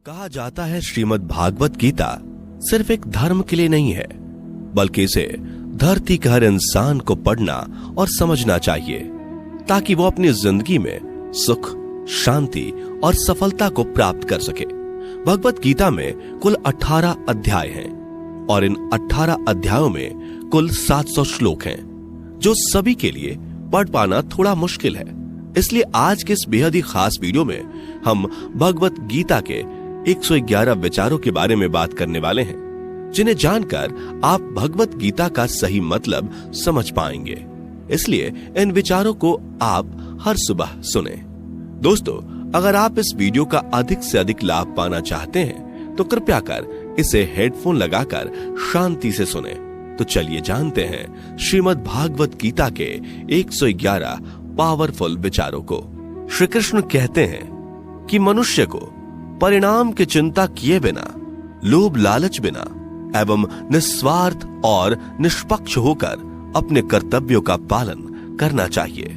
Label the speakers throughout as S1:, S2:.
S1: कहा जाता है श्रीमद् भागवत गीता सिर्फ एक धर्म के लिए नहीं है, बल्कि इसे धरती के हर इंसान को पढ़ना और समझना चाहिए ताकि वो अपनी जिंदगी में सुख, शांति और सफलता को प्राप्त कर सके। भगवत गीता में कुल 18 अध्याय हैं और इन 18 अध्यायों में कुल 700 श्लोक हैं, जो सभी के लिए पढ़ पाना थोड़ा मुश्किल है। इसलिए आज के इस बेहद ही खास वीडियो में हम भगवत गीता के 111 विचारों के बारे में बात करने वाले हैं, जिन्हें जानकर आप भगवत गीता का सही मतलब समझ पाएंगे। इसलिए इन विचारों को आप हर सुबह सुने। दोस्तों, अगर आप इस वीडियो का अधिक से अधिक लाभ पाना चाहते हैं तो कृपया कर इसे हेडफोन लगाकर शांति से सुने। तो चलिए जानते हैं श्रीमद् भागवत गीता के 111 पावरफुल विचारों को। श्री कृष्ण कहते हैं कि मनुष्य को परिणाम की चिंता किए बिना, लोभ लालच बिना एवं निस्वार्थ और निष्पक्ष होकर अपने कर्तव्यों का पालन करना चाहिए।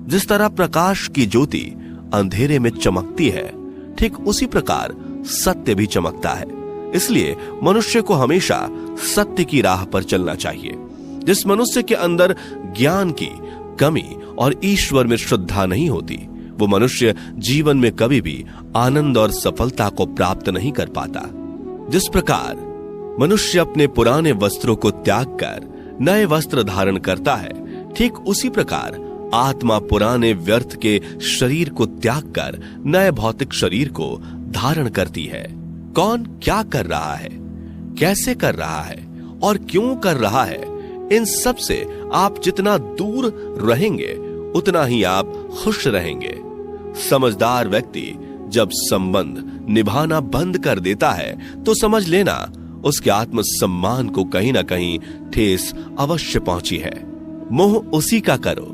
S1: जिस तरह प्रकाश की ज्योति अंधेरे में चमकती है, ठीक उसी प्रकार सत्य भी चमकता है। इसलिए मनुष्य को हमेशा सत्य की राह पर चलना चाहिए। जिस मनुष्य के अंदर ज्ञान की कमी और ईश्वर में श्रद्धा नहीं होती, वो मनुष्य जीवन में कभी भी आनंद और सफलता को प्राप्त नहीं कर पाता। जिस प्रकार मनुष्य अपने पुराने वस्त्रों को त्याग कर नए वस्त्र धारण करता है, ठीक उसी प्रकार आत्मा पुराने व्यर्थ के शरीर को त्याग कर नए भौतिक शरीर को धारण करती है। कौन क्या कर रहा है, कैसे कर रहा है और क्यों कर रहा है, इन सब से आप जितना दूर रहेंगे उतना ही आप खुश रहेंगे। समझदार व्यक्ति जब संबंध निभाना बंद कर देता है तो समझ लेना उसके आत्मसम्मान को कहीं ना कहीं ठेस अवश्य पहुंची है। मोह उसी का करो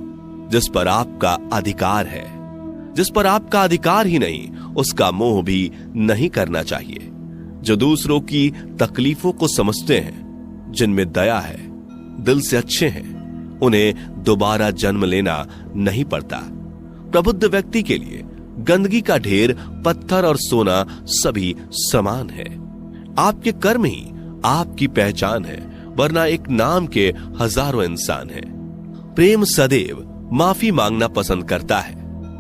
S1: जिस पर आपका अधिकार है। जिस पर आपका अधिकार ही नहीं, उसका मोह भी नहीं करना चाहिए। जो दूसरों की तकलीफों को समझते हैं, जिनमें दया है, दिल से अच्छे हैं, उन्हें दोबारा जन्म लेना नहीं पड़ता। प्रबुद्ध व्यक्ति के लिए गंदगी का ढेर, पत्थर और सोना सभी समान है। आपके कर्म ही आपकी पहचान है, वरना एक नाम के हजारों इंसान हैं। प्रेम सदैव माफी मांगना पसंद करता है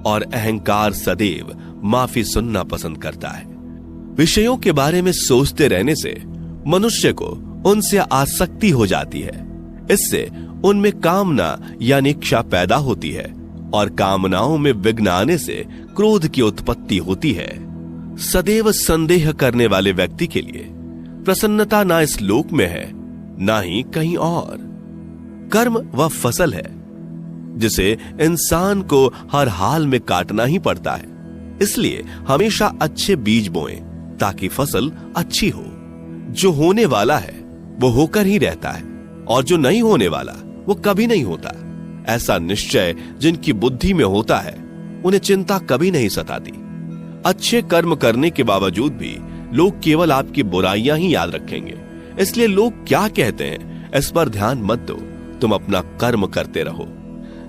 S1: और अहंकार सदैव माफी सुनना पसंद करता है। विषयों के बारे में सोचते रहने से मनुष्य को उनसे आसक्ति हो जाती है। इससे उनमें कामना यानी इच्छा पैदा होती है और कामनाओं में विघ्न आने से क्रोध की उत्पत्ति होती है। सदैव संदेह करने वाले व्यक्ति के लिए प्रसन्नता ना इस लोक में है, ना ही कहीं और। कर्म वह फसल है जिसे इंसान को हर हाल में काटना ही पड़ता है। इसलिए हमेशा अच्छे बीज बोएं ताकि फसल अच्छी हो। जो होने वाला है वो होकर ही रहता है और जो नहीं होने वाला वो कभी नहीं होता। ऐसा निश्चय जिनकी बुद्धि में होता है, उन्हें चिंता कभी नहीं सताती। अच्छे कर्म करने के बावजूद भी लोग केवल आपकी बुराइयां ही याद रखेंगे। इसलिए लोग क्या कहते हैं इस पर ध्यान मत दो, तुम अपना कर्म करते रहो।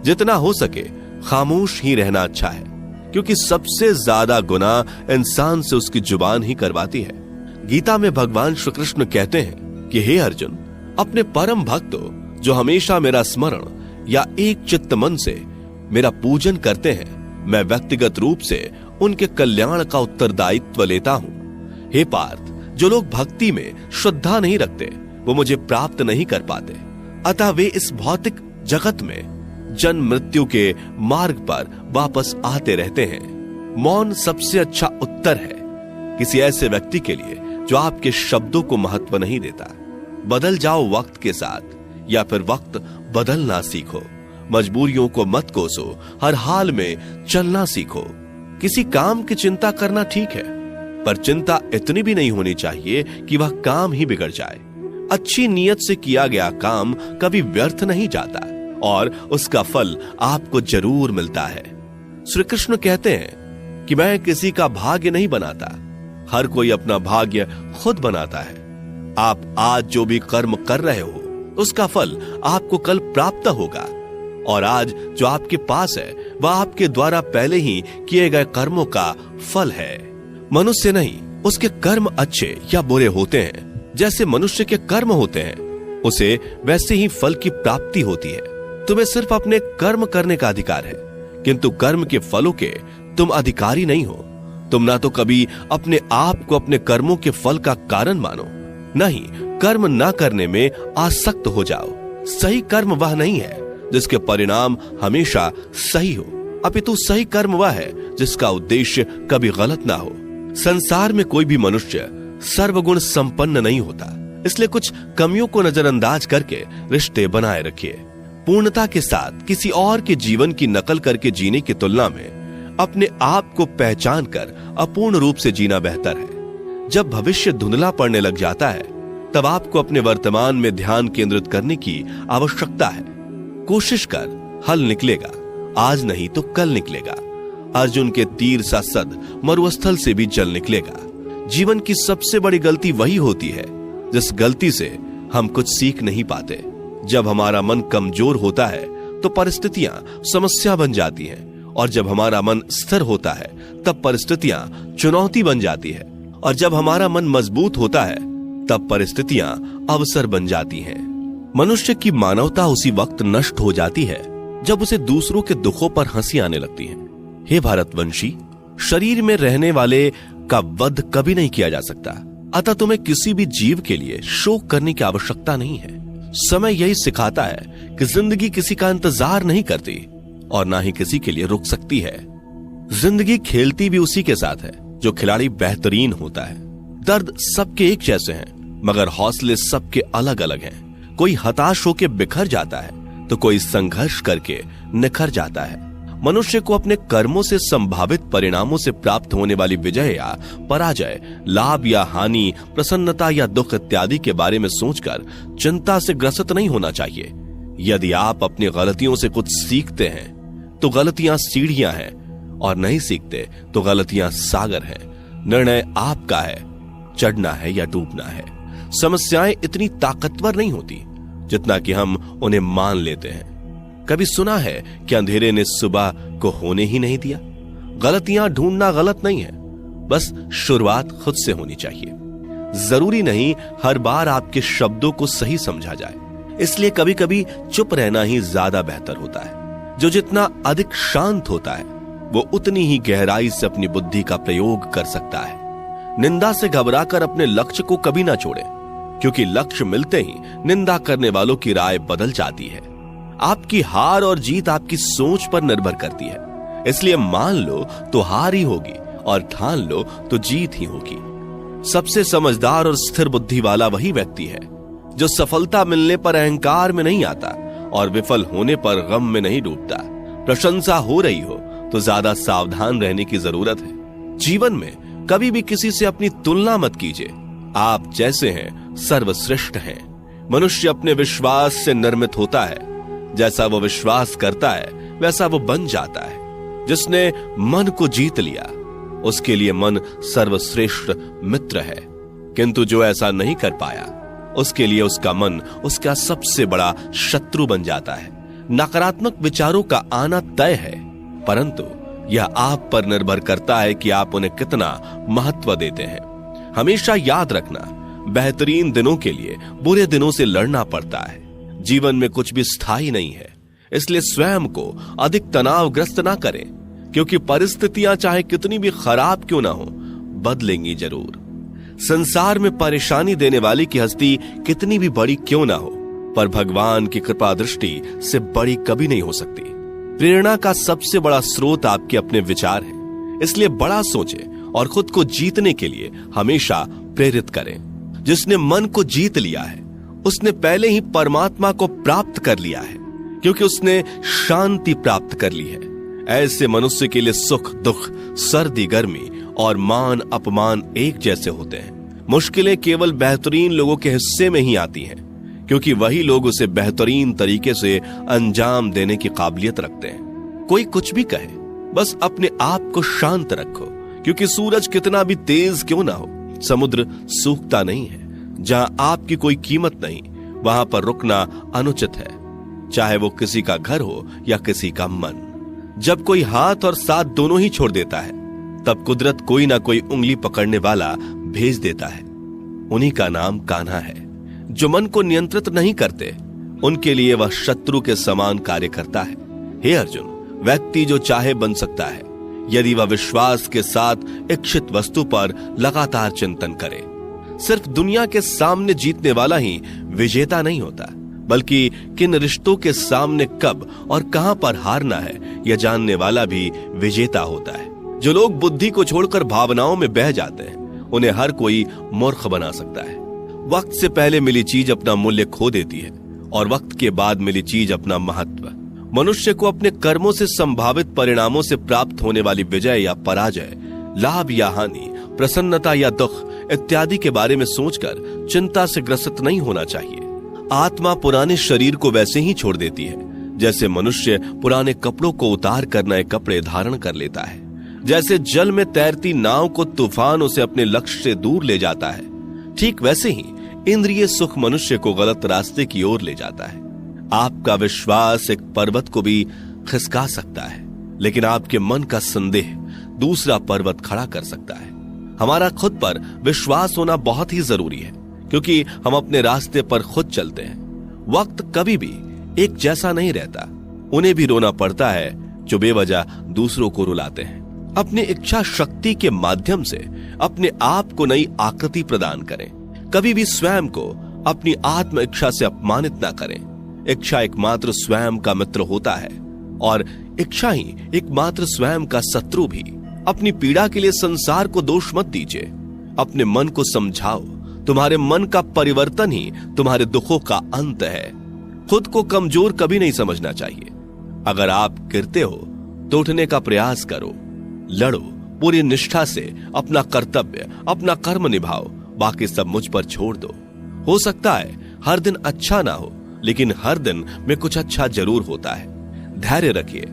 S1: जितना हो सके खामोश ही रहना अच्छा है, क्योंकि सबसे ज्यादा गुनाह इंसान से उसकी जुबान ही करवाती है। गीता में भगवान श्री कृष्ण कहते हैं कि हे अर्जुन, अपने परम भक्तों जो हमेशा मेरा स्मरण या एक चित्त मन से मेरा पूजन करते हैं, मैं व्यक्तिगत रूप से उनके कल्याण का उत्तरदायित्व लेता हूं। हे पार्थ, जो लोग भक्ति में श्रद्धा नहीं रखते वो मुझे प्राप्त नहीं कर पाते। अतः वे इस भौतिक जगत में जन्म मृत्यु के मार्ग पर वापस आते रहते हैं। मौन सबसे अच्छा उत्तर है किसी ऐसे व्यक्ति के लिए जो आपके शब्दों को महत्व नहीं देता। बदल जाओ वक्त के साथ, या फिर वक्त बदलना सीखो। मजबूरियों को मत कोसो, हर हाल में चलना सीखो। किसी काम की चिंता करना ठीक है, पर चिंता इतनी भी नहीं होनी चाहिए कि वह काम ही बिगड़ जाए। अच्छी नीयत से किया गया काम कभी व्यर्थ नहीं जाता और उसका फल आपको जरूर मिलता है। श्री कृष्ण कहते हैं कि मैं किसी का भाग्य नहीं बनाता, हर कोई अपना भाग्य खुद बनाता है। आप आज जो भी कर्म कर रहे हो उसका फल आपको कल प्राप्त होगा, और आज जो आपके पास है वह आपके द्वारा पहले ही किए गए कर्मों का फल है। मनुष्य नहीं, उसके कर्म अच्छे या बुरे होते हैं, जैसे मनुष्य के कर्म होते हैं, उसे वैसे ही फल की प्राप्ति होती है। तुम्हें सिर्फ अपने कर्म करने का अधिकार है, किंतु कर्म के फलों के तुम अधिकारी नहीं हो। तुम ना तो कभी अपने आप को अपने कर्मों के फल का कारण मानो, नहीं कर्म ना करने में आसक्त हो जाओ। सही कर्म वह नहीं है जिसके परिणाम हमेशा सही हो, अपितु सही कर्म वह है जिसका उद्देश्य कभी गलत ना हो। संसार में कोई भी मनुष्य सर्वगुण संपन्न नहीं होता, इसलिए कुछ कमियों को नजरअंदाज करके रिश्ते बनाए रखिए। पूर्णता के साथ किसी और के जीवन की नकल करके जीने की तुलना में अपने आप को पहचान कर अपूर्ण रूप से जीना बेहतर है। जब भविष्य धुंधला पड़ने लग जाता है, तब आपको अपने वर्तमान में ध्यान केंद्रित करने की आवश्यकता है। कोशिश कर, हल निकलेगा, आज नहीं तो कल निकलेगा। अर्जुन के तीर सा सद मरुस्थल से भी जल निकलेगा। जीवन की सबसे बड़ी गलती वही होती है जिस गलती से हम कुछ सीख नहीं पाते। जब हमारा मन कमजोर होता है तो परिस्थितियां समस्या बन जाती हैं, और जब हमारा मन स्थिर होता है तब परिस्थितियां चुनौती बन जाती है, और जब हमारा मन मजबूत होता है तब परिस्थितियां अवसर बन जाती हैं। मनुष्य की मानवता उसी वक्त नष्ट हो जाती है जब उसे दूसरों के दुखों पर हंसी आने लगती है। हे भारतवंशी, शरीर में रहने वाले का वध कभी नहीं किया जा सकता, अतः तुम्हें किसी भी जीव के लिए शोक करने की आवश्यकता नहीं है। समय यही सिखाता है कि जिंदगी किसी का इंतजार नहीं करती और ना ही किसी के लिए रुक सकती है। जिंदगी खेलती भी उसी के साथ है जो खिलाड़ी बेहतरीन होता है। दर्द सबके एक जैसे हैं, मगर हौसले सबके अलग अलग हैं। कोई हताश होकर बिखर जाता है तो कोई संघर्ष करके निखर जाता है। मनुष्य को अपने कर्मों से संभावित परिणामों से प्राप्त होने वाली विजय या पराजय, लाभ या हानि, प्रसन्नता या दुख इत्यादि के बारे में सोचकर चिंता से ग्रसित नहीं होना चाहिए। यदि आप अपनी गलतियों से कुछ सीखते हैं तो गलतियां सीढ़ियां हैं, और नहीं सीखते तो गलतियां सागर हैं। निर्णय आपका है, चढ़ना है या डूबना है। समस्याएं इतनी ताकतवर नहीं होती जितना कि हम उन्हें मान लेते हैं। कभी सुना है कि अंधेरे ने सुबह को होने ही नहीं दिया? गलतियां ढूंढना गलत नहीं है, बस शुरुआत खुद से होनी चाहिए। जरूरी नहीं हर बार आपके शब्दों को सही समझा जाए, इसलिए कभी कभी चुप रहना ही ज्यादा बेहतर होता है। जो जितना अधिक शांत होता है वो उतनी ही गहराई से अपनी बुद्धि का प्रयोग कर सकता है। निंदा से घबराकर अपने लक्ष्य को कभी ना छोड़े, क्योंकि लक्ष्य मिलते ही निंदा करने वालों की राय बदल जाती है। आपकी हार और जीत आपकी सोच पर निर्भर करती है, इसलिए मान लो तो हार ही होगी और ठान लो तो जीत ही होगी। सबसे समझदार और स्थिर बुद्धि वाला वही व्यक्ति है जो सफलता मिलने पर अहंकार में नहीं आता और विफल होने पर गम में नहीं डूबता। प्रशंसा हो रही हो तो ज्यादा सावधान रहने की जरूरत है। जीवन में कभी भी किसी से अपनी तुलना मत कीजिए। आप जैसे हैं सर्वश्रेष्ठ हैं। मनुष्य अपने विश्वास से निर्मित होता है। जैसा वो विश्वास करता है वैसा वो बन जाता है। जिसने मन को जीत लिया उसके लिए मन सर्वश्रेष्ठ मित्र है, किंतु जो ऐसा नहीं कर पाया उसके लिए उसका मन उसका सबसे बड़ा शत्रु बन जाता है। नकारात्मक विचारों का आना तय है, परंतु यह आप पर निर्भर करता है कि आप उन्हें कितना महत्व देते हैं। हमेशा याद रखना, बेहतरीन दिनों के लिए बुरे दिनों से लड़ना पड़ता है। जीवन में कुछ भी स्थायी नहीं है, इसलिए स्वयं को अधिक तनावग्रस्त ना करें, क्योंकि परिस्थितियां चाहे कितनी भी खराब क्यों ना हो, बदलेंगी जरूर। संसार में परेशानी देने वाली की हस्ती कितनी भी बड़ी क्यों ना हो, पर भगवान की कृपा दृष्टि से बड़ी कभी नहीं हो सकती। प्रेरणा का सबसे बड़ा स्रोत आपके अपने विचार हैं, इसलिए बड़ा सोचें और खुद को जीतने के लिए हमेशा प्रेरित करें। जिसने मन को जीत लिया है उसने पहले ही परमात्मा को प्राप्त कर लिया है, क्योंकि उसने शांति प्राप्त कर ली है। ऐसे मनुष्य के लिए सुख दुख, सर्दी गर्मी और मान अपमान एक जैसे होते हैं। मुश्किलें केवल बेहतरीन लोगों के हिस्से में ही आती हैं, क्योंकि वही लोग उसे बेहतरीन तरीके से अंजाम देने की काबिलियत रखते हैं। कोई कुछ भी कहे, बस अपने आप को शांत रखो, क्योंकि सूरज कितना भी तेज क्यों ना हो, समुद्र सूखता नहीं है। जहां आपकी कोई कीमत नहीं, वहां पर रुकना अनुचित है, चाहे वो किसी का घर हो या किसी का मन। जब कोई हाथ और साथ दोनों ही छोड़ देता है तब कुदरत कोई ना कोई उंगली पकड़ने वाला भेज देता है। उन्हीं का नाम कान्हा है। जो मन को नियंत्रित नहीं करते, उनके लिए वह शत्रु के समान कार्य करता है। हे अर्जुन, व्यक्ति जो चाहे बन सकता है यदि वह विश्वास के साथ इच्छित वस्तु पर लगातार चिंतन करे। सिर्फ दुनिया के सामने जीतने वाला ही विजेता नहीं होता, बल्कि किन रिश्तों के सामने कब और कहां पर हारना है यह जानने वाला भी विजेता होता है। जो लोग बुद्धि को छोड़कर भावनाओं में बह जाते हैं, उन्हें हर कोई मूर्ख बना सकता है। वक्त से पहले मिली चीज अपना मूल्य खो देती है और वक्त के बाद मिली चीज अपना महत्व। मनुष्य को अपने कर्मों से संभावित परिणामों से प्राप्त होने वाली विजय या पराजय, लाभ या हानि, प्रसन्नता या दुख इत्यादि के बारे में सोचकर चिंता से ग्रसित नहीं होना चाहिए। आत्मा पुराने शरीर को वैसे ही छोड़ देती है जैसे मनुष्य पुराने कपड़ों को उतार कर नए कपड़े धारण कर लेता है। जैसे जल में तैरती नाव को तूफान उसे अपने लक्ष्य से दूर ले जाता है, ठीक वैसे ही इंद्रिय सुख मनुष्य को गलत रास्ते की ओर ले जाता है। आपका विश्वास एक पर्वत को भी खिसका सकता है, लेकिन आपके मन का संदेह दूसरा पर्वत खड़ा कर सकता है। हमारा खुद पर विश्वास होना बहुत ही जरूरी है, क्योंकि हम अपने रास्ते पर खुद चलते हैं। वक्त कभी भी एक जैसा नहीं रहता। उन्हें भी रोना पड़ता है जो बेवजह दूसरों को रुलाते हैं। अपनी इच्छा शक्ति के माध्यम से अपने आप को नई आकृति प्रदान करें। कभी भी स्वयं को अपनी आत्म इच्छा से अपमानित ना करें। इच्छा एकमात्र स्वयं का मित्र होता है और इच्छा ही एकमात्र स्वयं का शत्रु भी। अपनी पीड़ा के लिए संसार को दोष मत दीजिए। अपने मन को समझाओ। तुम्हारे मन का परिवर्तन ही तुम्हारे दुखों का अंत है। खुद को कमजोर कभी नहीं समझना चाहिए। अगर आप गिरते हो तो उठने का प्रयास करो। लड़ो, पूरी निष्ठा से अपना कर्तव्य, अपना कर्म निभाओ। बाकी सब मुझ पर छोड़ दो। हो सकता है हर दिन अच्छा ना हो, लेकिन हर दिन में कुछ अच्छा जरूर होता है। धैर्य रखिए।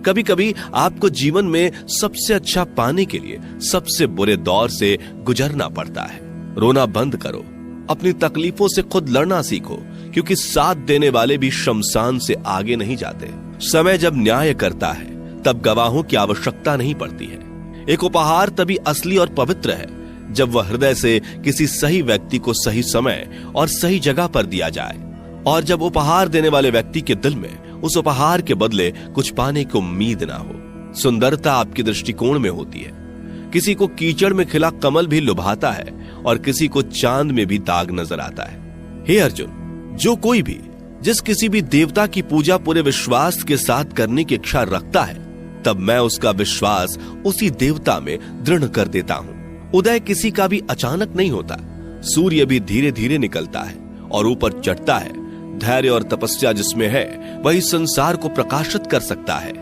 S1: कभी कभी आपको जीवन में सबसे अच्छा पाने के लिए सबसे बुरे दौर से गुजरना पड़ता है। रोना बंद करो। अपनी तकलीफों से खुद लड़ना सीखो, क्योंकि साथ देने वाले भी शमशान से आगे नहीं जाते। समय जब न्याय करता है तब गवाहों की आवश्यकता नहीं पड़ती है। एक उपहार तभी असली और पवित्र है जब वह हृदय से किसी सही व्यक्ति को सही समय और सही जगह पर दिया जाए, और जब उपहार देने वाले व्यक्ति के दिल में उस उपहार के बदले कुछ पाने की उम्मीद ना हो। सुंदरता आपके दृष्टिकोण में होती है। किसी को कीचड़ में खिला कमल भी लुभाता है और किसी को चांद में भी दाग नजर आता है। हे अर्जुन, जो कोई भी जिस किसी भी देवता की पूजा पूरे विश्वास के साथ करने की इच्छा रखता है, तब मैं उसका विश्वास उसी देवता में दृढ़ कर देता हूं। उदय किसी का भी अचानक नहीं होता। सूर्य भी धीरे धीरे निकलता है और ऊपर चढ़ता है। धैर्य और तपस्या जिसमें है वही संसार को प्रकाशित कर सकता है।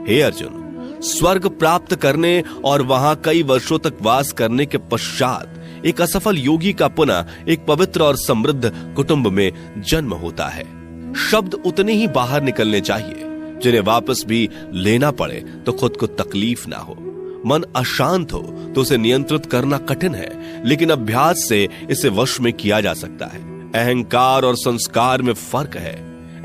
S1: हे अर्जुन, स्वर्ग प्राप्त करने और वहां कई वर्षों तक वास करने के पश्चात एक असफल योगी का पुनः एक पवित्र और समृद्ध कुटुंब में जन्म होता है। शब्द उतने ही बाहर निकलने चाहिए जिन्हें वापस भी लेना पड़े तो खुद को तकलीफ ना हो। मन अशांत हो तो उसे नियंत्रित करना कठिन है, लेकिन अभ्यास से इसे वश में किया जा सकता है। अहंकार और संस्कार में फर्क है।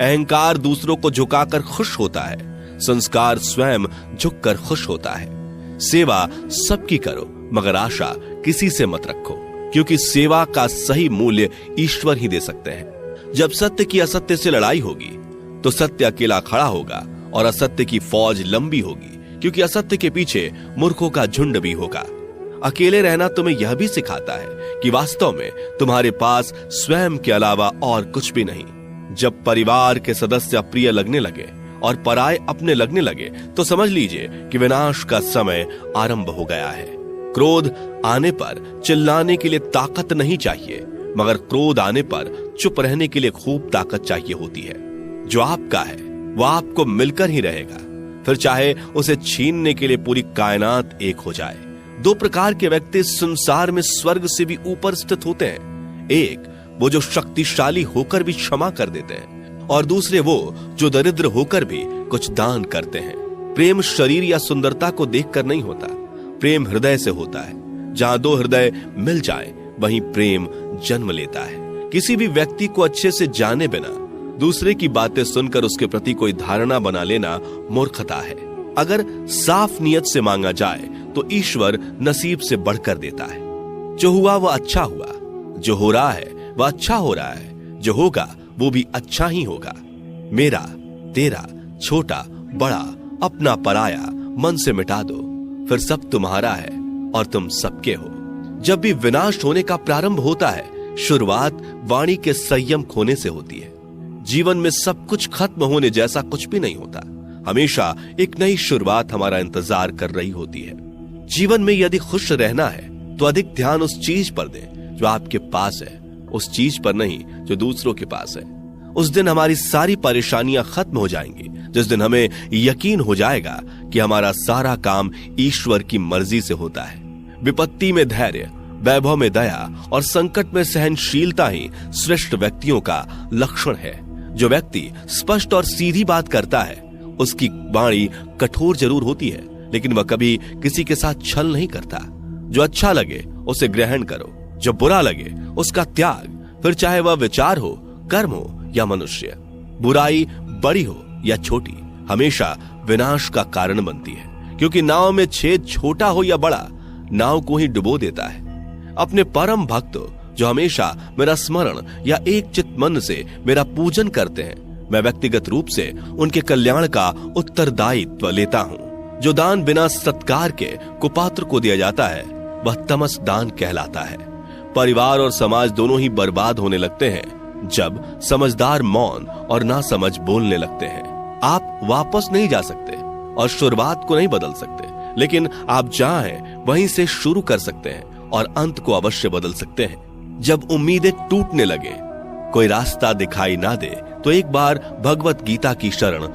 S1: अहंकार दूसरों को झुकाकर खुश होता है, संस्कार स्वयं झुककर खुश होता है। सेवा सबकी करो, मगर आशा किसी से मत रखो, क्योंकि सेवा का सही मूल्य ईश्वर ही दे सकते हैं। जब सत्य की असत्य से लड़ाई होगी तो सत्य अकेला खड़ा होगा और असत्य की फौज लंबी होगी, क्योंकि असत्य के पीछे मूर्खों का झुंड भी होगा। अकेले रहना तुम्हें यह भी सिखाता है कि वास्तव में तुम्हारे पास स्वयं के अलावा और कुछ भी नहीं। जब परिवार के सदस्य अप्रिय लगने लगे और पराये अपने लगने लगे तो समझ लीजिए कि विनाश का समय आरंभ हो गया है। क्रोध आने पर चिल्लाने के लिए ताकत नहीं चाहिए, मगर क्रोध आने पर चुप रहने के लिए खूब ताकत चाहिए होती है। जो आपका है वह आपको मिलकर ही रहेगा, फिर चाहे उसे छीनने के लिए पूरी कायनात एक हो जाए। दो प्रकार के व्यक्ति संसार में स्वर्ग से भी ऊपर स्थित होते हैं। एक वो जो शक्तिशाली होकर भी क्षमा कर देते हैं, और दूसरे वो जो दरिद्र होकर भी कुछ दान करते हैं। प्रेम शरीर या सुंदरता को देखकर नहीं होता, प्रेम हृदय से होता है। जहां दो हृदय मिल जाए वहीं प्रेम जन्म लेता है। किसी भी व्यक्ति को अच्छे से जाने बिना दूसरे की बातें सुनकर उसके प्रति कोई धारणा बना लेना मूर्खता है। अगर साफ नियत से मांगा जाए तो ईश्वर नसीब से बढ़कर देता है। जो हुआ वह अच्छा हुआ, जो हो रहा है वह अच्छा हो रहा है, जो होगा वो भी अच्छा ही होगा। मेरा, तेरा, छोटा, बड़ा, अपना, पराया मन से मिटा दो, फिर सब तुम्हारा है और तुम सबके हो। जब भी विनाश होने का प्रारंभ होता है, शुरुआत वाणी के संयम खोने से होती है। जीवन में सब कुछ खत्म होने जैसा कुछ भी नहीं होता। हमेशा एक नई शुरुआत हमारा इंतजार कर रही होती है। जीवन में यदि खुश रहना है तो अधिक ध्यान उस चीज पर दें जो आपके पास है, उस चीज पर नहीं जो दूसरों के पास है। उस दिन हमारी सारी परेशानियां खत्म हो जाएंगी, जिस दिन हमें यकीन हो जाएगा कि हमारा सारा काम ईश्वर की मर्जी से होता है। विपत्ति में धैर्य, वैभव में दया और संकट में सहनशीलता ही श्रेष्ठ व्यक्तियों का लक्षण है। जो व्यक्ति स्पष्ट और सीधी बात करता है, उसकी वाणी कठोर जरूर होती है, लेकिन वह कभी किसी के साथ छल नहीं करता। जो अच्छा लगे उसे ग्रहण करो, जो बुरा लगे उसका त्याग, फिर चाहे वह विचार हो, कर्म हो या मनुष्य। बुराई बड़ी हो या छोटी हमेशा विनाश का कारण बनती है, क्योंकि नाव में छेद छोटा हो या बड़ा, नाव को ही डुबो देता है। अपने परम भक्तों जो हमेशा मेरा स्मरण या एक चित्त मन से मेरा पूजन करते हैं, मैं व्यक्तिगत रूप से उनके कल्याण का उत्तरदायित्व लेता हूँ। जो दान बिना सत्कार के कुपात्र को दिया जाता है वह तमस दान कहलाता है। परिवार और समाज दोनों ही बर्बाद होने लगते हैं जब समझदार मौन और नासमझ बोलने लगते हैं। आप वापस नहीं जा सकते और शुरुआत को नहीं बदल सकते, लेकिन आप जहां हैं वहीं से शुरू कर सकते हैं और अंत को अवश्य बदल सकते हैं। जब उम्मीदें टूटने लगे, कोई रास्ता दिखाई ना दे, तो एक बार भगवत गीता की शरण